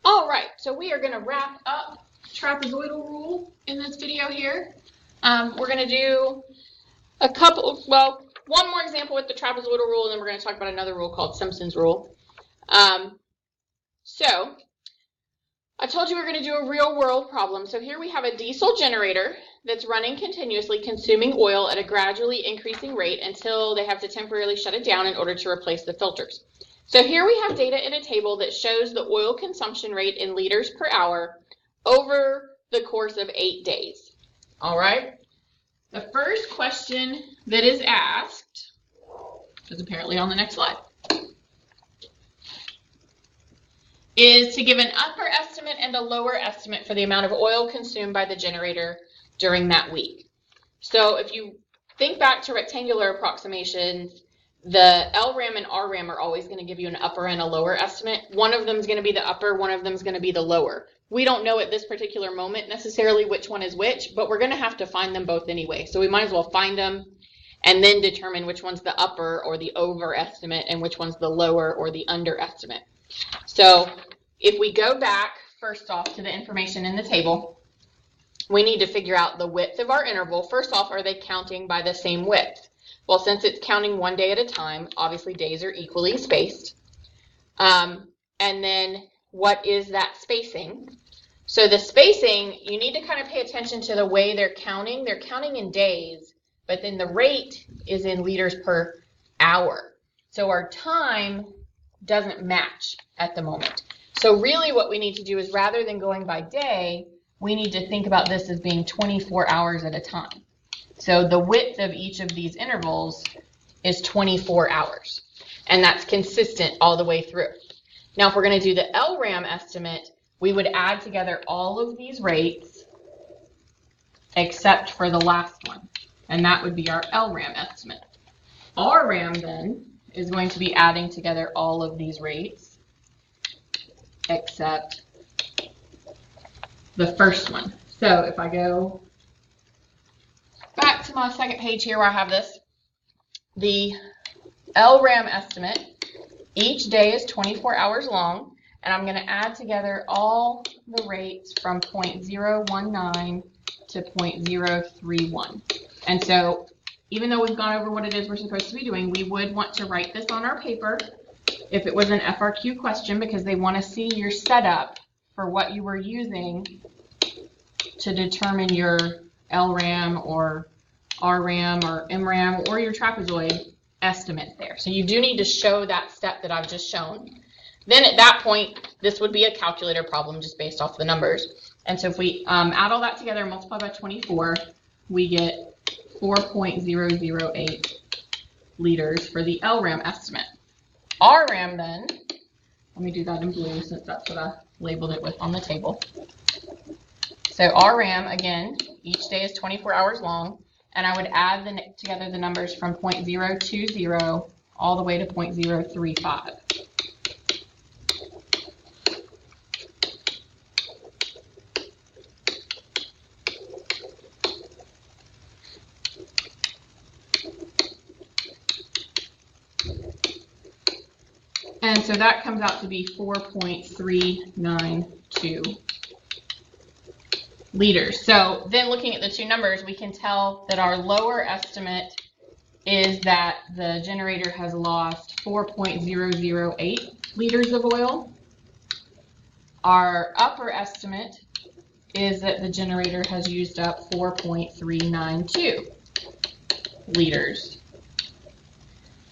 All right, so we are going to wrap up trapezoidal rule in this video here. We're going to do one more example with the trapezoidal rule, and then we're going to talk about another rule called Simpson's rule. So I told you we're going to do a real world problem. So here we have a diesel generator that's running continuously, consuming oil at a gradually increasing rate until they have to temporarily shut it down in order to replace the filters. So here we have data in a table that shows the oil consumption rate in liters per hour over the course of 8 days. All right. The first question that is asked is apparently on the next slide, is to give an upper estimate and a lower estimate for the amount of oil consumed by the generator during that week. So if you think back to rectangular approximations, the LRAM and RRAM are always going to give you an upper and a lower estimate. One of them is going to be the upper, one of them is going to be the lower. We don't know at this particular moment necessarily which one is which, but we're going to have to find them both anyway. So we might as well find them and then determine which one's the upper or the over estimate and which one's the lower or the under estimate. So if we go back first off to the information in the table, we need to figure out the width of our interval. First off, are they counting by the same width? Well, since it's counting 1 day at a time, obviously days are equally spaced. And then what is that spacing? So the spacing, you need to kind of pay attention to the way they're counting. They're counting in days, but then the rate is in liters per hour. So our time doesn't match at the moment. So really what we need to do is, rather than going by day, we need to think about this as being 24 hours at a time. So the width of each of these intervals is 24 hours, and that's consistent all the way through. Now, if we're going to do the LRAM estimate, we would add together all of these rates except for the last one, and that would be our LRAM estimate. RRAM then is going to be adding together all of these rates except the first one. So if I go back to my second page here where I have this, the LRAM estimate, each day is 24 hours long, and I'm going to add together all the rates from 0.019 to 0.031. And so even though we've gone over what it is we're supposed to be doing, we would want to write this on our paper if it was an FRQ question, because they want to see your setup for what you were using to determine your LRAM or RRAM or MRAM or your trapezoid estimate there. So you do need to show that step that I've just shown. Then at that point, this would be a calculator problem just based off the numbers. And so if we add all that together and multiply by 24, we get 4.008 liters for the LRAM estimate. RRAM then, let me do that in blue since that's what I labeled it with on the table. So RRAM, again, each day is 24 hours long, and I would add together the numbers from 0.020 all the way to 0.035. And so that comes out to be 4.392 liters. So then looking at the two numbers, we can tell that our lower estimate is that the generator has lost 4.008 liters of oil. Our upper estimate is that the generator has used up 4.392 liters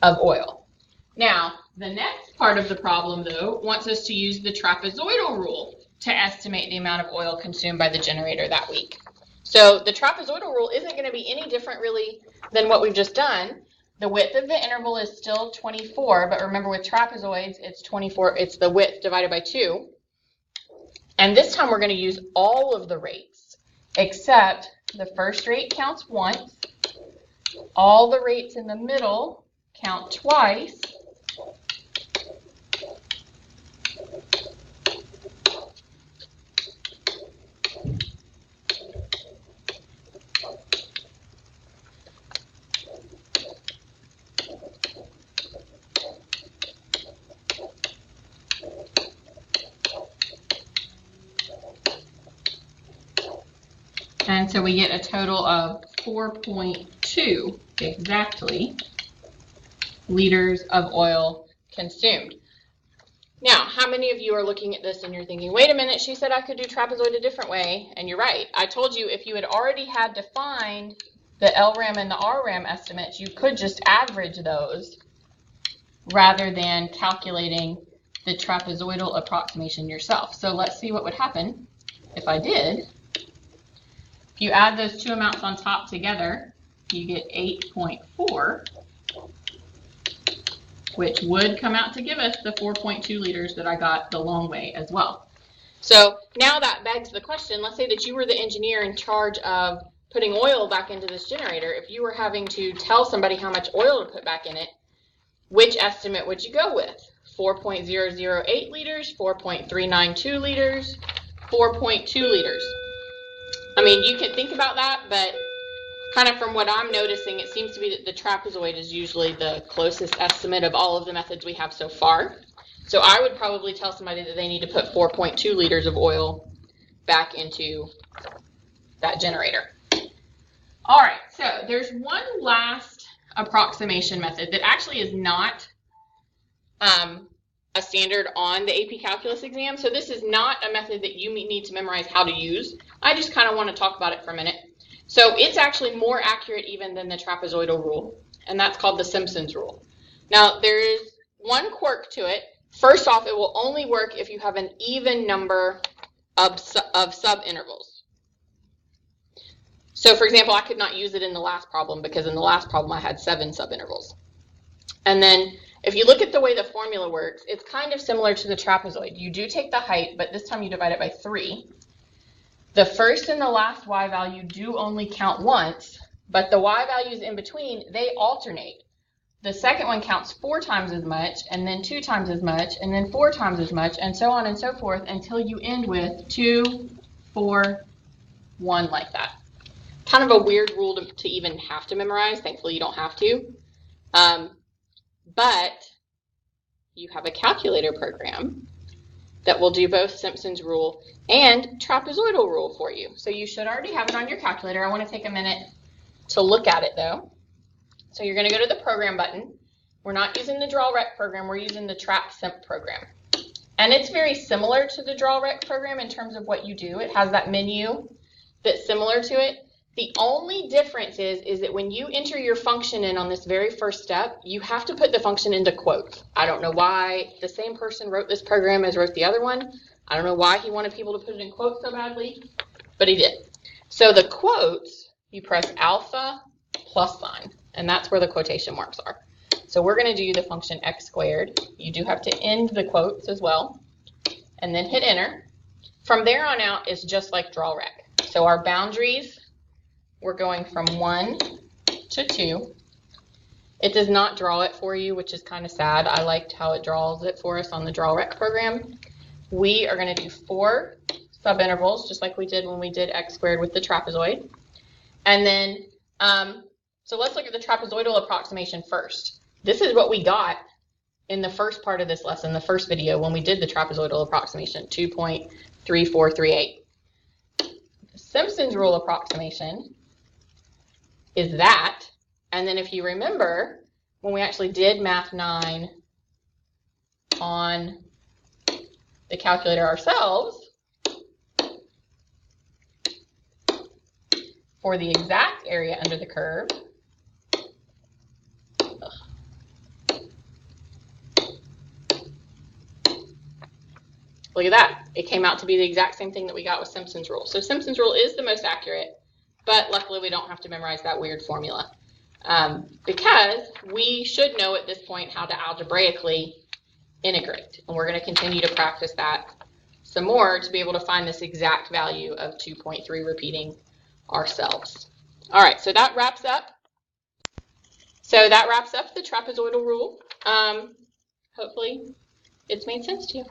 of oil. Now, the next part of the problem, though, wants us to use the trapezoidal rule to estimate the amount of oil consumed by the generator that week. So the trapezoidal rule isn't going to be any different, really, than what we've just done. The width of the interval is still 24, but remember with trapezoids, it's 24, it's the width divided by 2. And this time we're going to use all of the rates, except the first rate counts once, all the rates in the middle count twice, And so we get a total of 4.2 exactly liters of oil consumed. Now, how many of you are looking at this and you're thinking, wait a minute, she said I could do trapezoid a different way, and you're right. I told you if you had already had defined the LRAM and the RRAM estimates, you could just average those rather than calculating the trapezoidal approximation yourself. So let's see what would happen if I did. If you add those two amounts on top together, you get 8.4, which would come out to give us the 4.2 liters that I got the long way as well. So now that begs the question, let's say that you were the engineer in charge of putting oil back into this generator. If you were having to tell somebody how much oil to put back in it, which estimate would you go with? 4.008 liters, 4.392 liters, 4.2 liters. I mean, you can think about that, but kind of from what I'm noticing, it seems to be that the trapezoid is usually the closest estimate of all of the methods we have so far. So I would probably tell somebody that they need to put 4.2 liters of oil back into that generator. All right, so there's one last approximation method that actually is not a standard on the AP Calculus exam. So this is not a method that you need to memorize how to use. I just kind of want to talk about it for a minute. So it's actually more accurate even than the trapezoidal rule, and that's called the Simpson's rule. Now, there is one quirk to it. First off, it will only work if you have an even number of sub-intervals. So, for example, I could not use it in the last problem because in the last problem I had 7 sub-intervals. And then if you look at the way the formula works, it's kind of similar to the trapezoid. You do take the height, but this time you divide it by 3. The first and the last y value do only count once, but the y values in between, they alternate. The second one counts 4 times as much, and then 2 times as much, and then 4 times as much, and so on and so forth until you end with 2, 4, 1 like that. Kind of a weird rule to even have to memorize. Thankfully, you don't have to. But you have a calculator program that will do both Simpson's rule and trapezoidal rule for you. So you should already have it on your calculator. I want to take a minute to look at it though. So you're going to go to the program button. We're not using the DrawRec program, we're using the TrapSimp program. And it's very similar to the DrawRec program in terms of what you do. It has that menu that's similar to it. The only difference is that when you enter your function in on this very first step, you have to put the function into quotes. I don't know why the same person wrote this program as wrote the other one. I don't know why he wanted people to put it in quotes so badly, but he did. So the quotes, you press alpha plus sign, and that's where the quotation marks are. So we're going to do the function x squared. You do have to end the quotes as well, and then hit enter. From there on out, it's just like DrawRec. So our boundaries, we're going from 1 to 2. It does not draw it for you, which is kind of sad. I liked how it draws it for us on the DrawRec program. We are going to do 4 subintervals, just like we did when we did x squared with the trapezoid. And then, so let's look at the trapezoidal approximation first. This is what we got in the first part of this lesson, the first video, when we did the trapezoidal approximation, 2.3438. The Simpson's rule approximation is that, and then if you remember, when we actually did Math 9 on the calculator ourselves, for the exact area under the curve, look at that. It came out to be the exact same thing that we got with Simpson's rule. So Simpson's rule is the most accurate, but luckily we don't have to memorize that weird formula because we should know at this point how to algebraically integrate. And we're going to continue to practice that some more to be able to find this exact value of 2.3 repeating ourselves. All right, so that wraps up. The trapezoidal rule. Hopefully it's made sense to you.